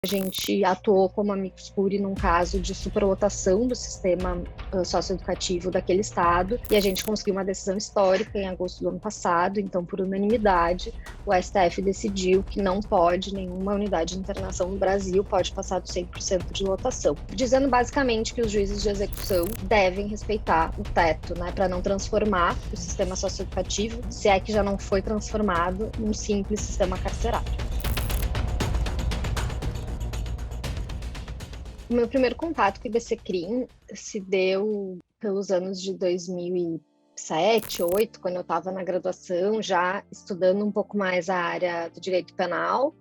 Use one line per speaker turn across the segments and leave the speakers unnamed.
A gente atuou como amicus curiae num caso de superlotação do sistema socioeducativo daquele estado, e a gente conseguiu uma decisão histórica em agosto do ano passado. Então, por unanimidade, o STF decidiu que não pode, nenhuma unidade de internação no Brasil pode passar do 100% de lotação, dizendo basicamente que os juízes de execução devem respeitar o teto, né, para não transformar o sistema socioeducativo, se é que já não foi transformado, num simples sistema carcerário. O meu primeiro contato com o IBCCRIM se deu pelos anos de 2007, 2008, quando eu estava na graduação, já estudando um pouco mais a área do direito penal,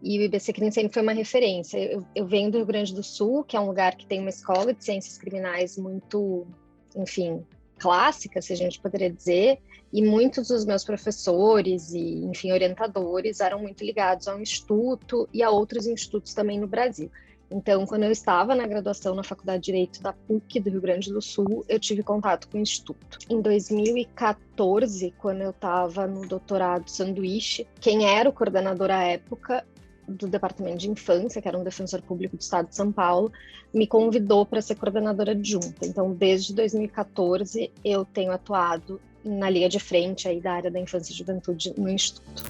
e o IBCCRIM sempre foi uma referência. Eu venho do Rio Grande do Sul, que é um lugar que tem uma escola de ciências criminais muito, enfim, clássica, se a gente poderia dizer, e muitos dos meus professores e, enfim, orientadores eram muito ligados ao Instituto e a outros institutos também no Brasil. Então, quando eu estava na graduação na Faculdade de Direito da PUC do Rio Grande do Sul, eu tive contato com o Instituto. Em 2014, quando eu estava no doutorado sanduíche, quem era o coordenador à época do Departamento de Infância, que era um defensor público do Estado de São Paulo, me convidou para ser coordenadora adjunta. Então, desde 2014, eu tenho atuado na linha de frente aí da área da infância e juventude no Instituto.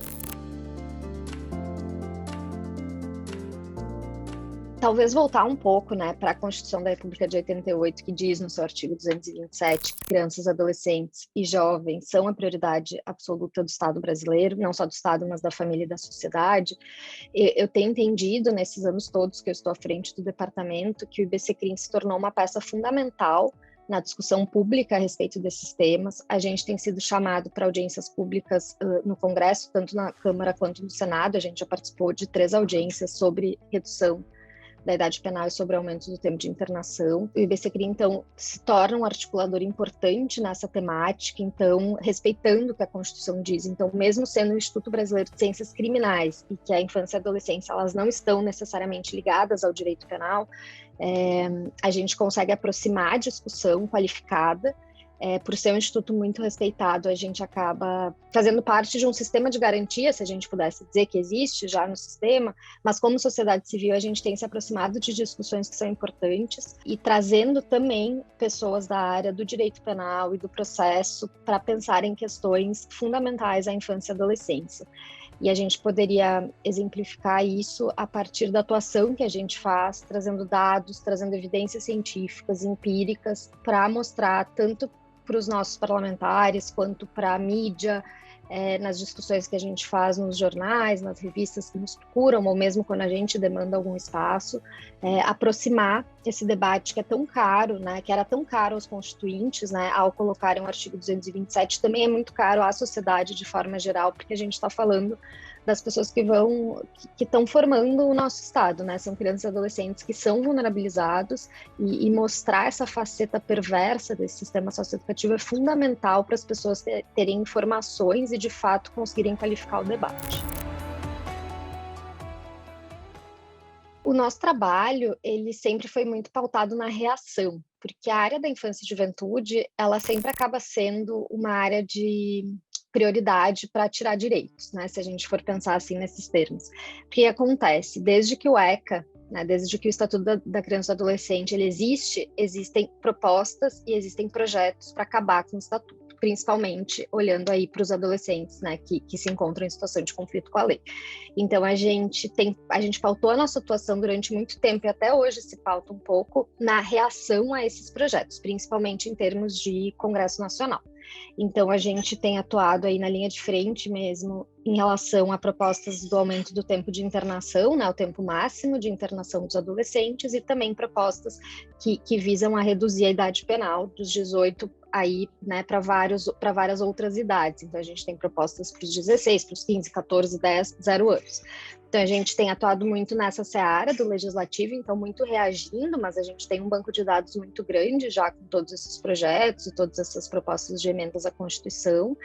Talvez voltar um pouco, né, para a Constituição da República de 88, que diz no seu artigo 227 que crianças, adolescentes e jovens são a prioridade absoluta do Estado brasileiro, não só do Estado, mas da família e da sociedade. Eu tenho entendido, nesses anos todos que eu estou à frente do departamento, que o IBCCRIM se tornou uma peça fundamental na discussão pública a respeito desses temas. A gente tem sido chamado para audiências públicas no Congresso, tanto na Câmara quanto no Senado. A gente já participou de 3 audiências sobre redução da idade penal e sobre o aumento do tempo de internação. O IBCCRIM, então, se torna um articulador importante nessa temática, então, respeitando o que a Constituição diz. Então, mesmo sendo o Instituto Brasileiro de Ciências Criminais e que a infância e a adolescência, elas não estão necessariamente ligadas ao direito penal, a gente consegue aproximar a discussão qualificada. Por ser um instituto muito respeitado, a gente acaba fazendo parte de um sistema de garantia, se a gente pudesse dizer que existe já no sistema, mas como sociedade civil a gente tem se aproximado de discussões que são importantes e trazendo também pessoas da área do direito penal e do processo para pensar em questões fundamentais à infância e adolescência. E a gente poderia exemplificar isso a partir da atuação que a gente faz, trazendo dados, trazendo evidências científicas, empíricas, para mostrar tanto para os nossos parlamentares, quanto para a mídia, nas discussões que a gente faz nos jornais, nas revistas que nos procuram, ou mesmo quando a gente demanda algum espaço, aproximar esse debate que é tão caro, né, que era tão caro aos constituintes, né, ao colocarem o artigo 227, também é muito caro à sociedade de forma geral, porque a gente está falando das pessoas que estão formando o nosso Estado, né? São crianças e adolescentes que são vulnerabilizados e mostrar essa faceta perversa desse sistema socioeducativo é fundamental para as pessoas terem informações e, de fato, conseguirem qualificar o debate. O nosso trabalho, ele sempre foi muito pautado na reação, porque a área da infância e juventude, ela sempre acaba sendo uma área de prioridade para tirar direitos, né, se a gente for pensar assim nesses termos. O que acontece? Desde que o ECA, né, desde que o Estatuto da Criança e do Adolescente ele existe, existem propostas e existem projetos para acabar com o Estatuto, principalmente olhando aí para os adolescentes, né, que se encontram em situação de conflito com a lei. Então a gente pautou a nossa atuação durante muito tempo e até hoje se pauta um pouco na reação a esses projetos, principalmente em termos de Congresso Nacional. Então, a gente tem atuado aí na linha de frente mesmo em relação a propostas do aumento do tempo de internação, né, o tempo máximo de internação dos adolescentes, e também propostas que visam a reduzir a idade penal dos 18 aí, né, para várias outras idades. Então, a gente tem propostas para os 16, para os 15, 14, 10, 0 anos. Então, a gente tem atuado muito nessa seara do legislativo, então muito reagindo, mas a gente tem um banco de dados muito grande já com todos esses projetos e todas essas propostas de emendas à Constituição.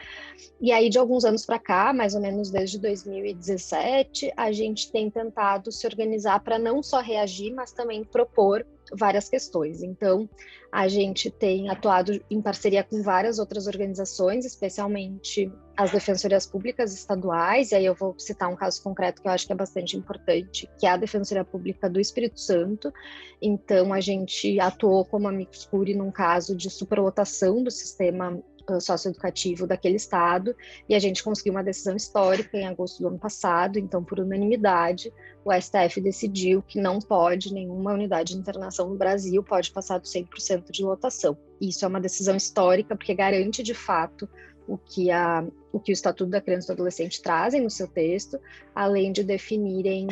E aí, de alguns anos para cá, mais ou menos desde 2017, a gente tem tentado se organizar para não só reagir, mas também propor várias questões. Então, a gente tem atuado em parceria com várias outras organizações, especialmente as defensorias públicas estaduais, e aí eu vou citar um caso concreto que eu acho que é bastante importante, que é a Defensoria Pública do Espírito Santo. Então, a gente atuou como amicus curiae num caso de superlotação do sistema socioeducativo daquele estado, e a gente conseguiu uma decisão histórica em agosto do ano passado. Então, por unanimidade, o STF decidiu que não pode, nenhuma unidade de internação no Brasil pode passar dos 100% de lotação. Isso é uma decisão histórica, porque garante, de fato, o que o Estatuto da Criança e do Adolescente trazem no seu texto, além de definirem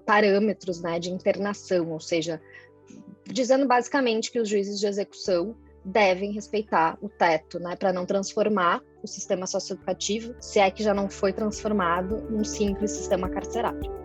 parâmetros, né, de internação, ou seja, dizendo basicamente que os juízes de execução devem respeitar o teto, né, para não transformar o sistema socioeducativo, se é que já não foi transformado, num simples sistema carcerário.